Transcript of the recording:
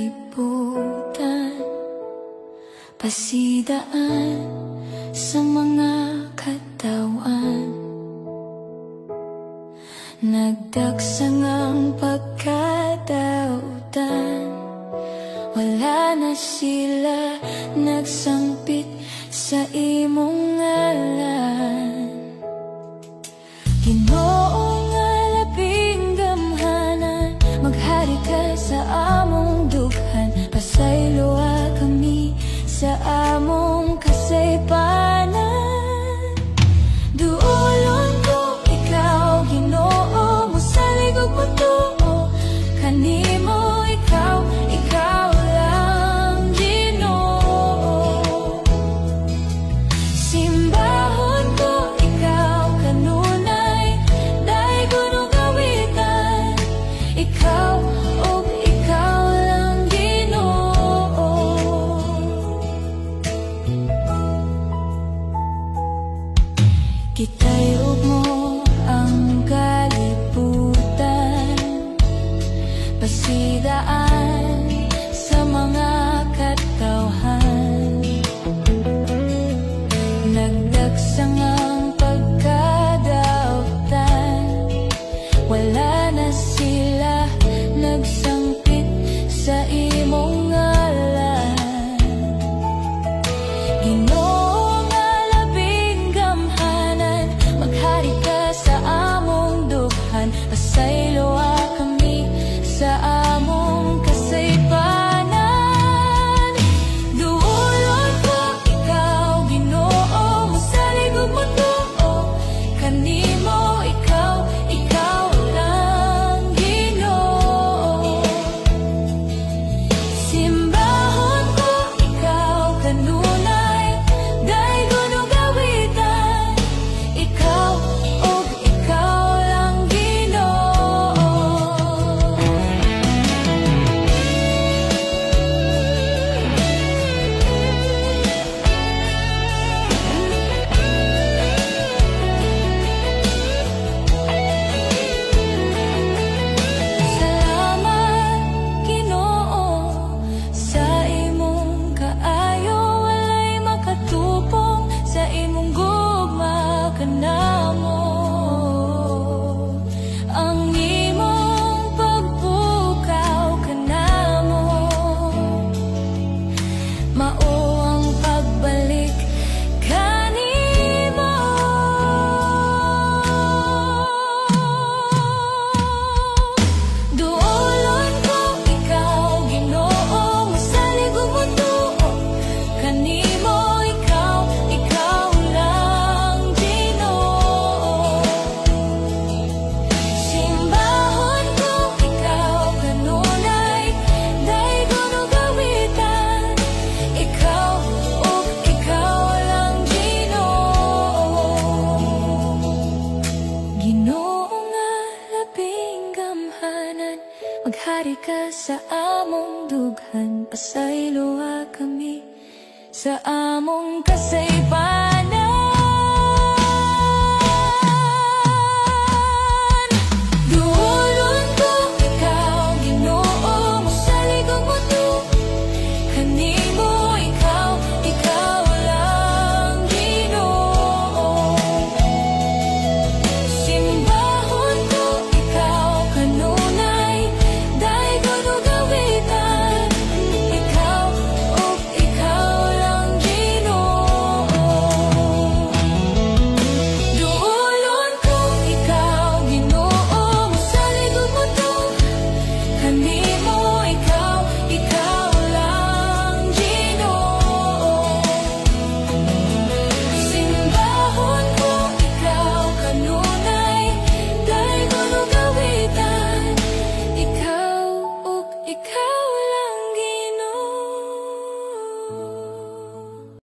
kalibutan, pasidaan sa mga katawan. Nagdagsang ang pagkadautan, wala na sila nagsangpit sa imong ngalan. Ginoo nga labing gamhanan, maghari ka sa among dughan, pasayloa kami sa among kasaypanan. Duolon ko ikaw, Ginoo, mosalig og motuo kanimo, ikaw lang Ginoo. Simbahon ko ikaw kanunay, daygon ug awitan, ikaw ug ikaw lang Ginoo. Kitay ug mo ang kalibutan, pasidaan sa mga katawhan. Nagdagsang ang pagkadautan, wala na sila nagsangpit sa imong ngalan. Ginoo nga labing gamhanan, maghari ka sa among dughan, pasayloa kami sa among kasaypanan. Duolon ko ikaw, Ginoo, mosalig og motuo kanimo, ikaw lang Ginoo. Simbahon ko ikaw kanunay, daygon ug awitan, ikaw ug ikaw lang Ginoo. Salamat, Ginoo, sa imong kaayo, walay makatupong sa imong gugma kanamo. Ang imong pagpukaw kanamo, mao ang pagbalik kanimo. Duolon ko ikaw, Ginoo, mosalig og motuo kanimo, ikaw lang Ginoo. Simbahon ko ikaw kanunay, daygon ug awitan, ikaw ug ikaw lang Ginoo. Ginoo nga labing gamhanan, maghari ka sa among dughan, pasayloa kami sa among kasaypanan.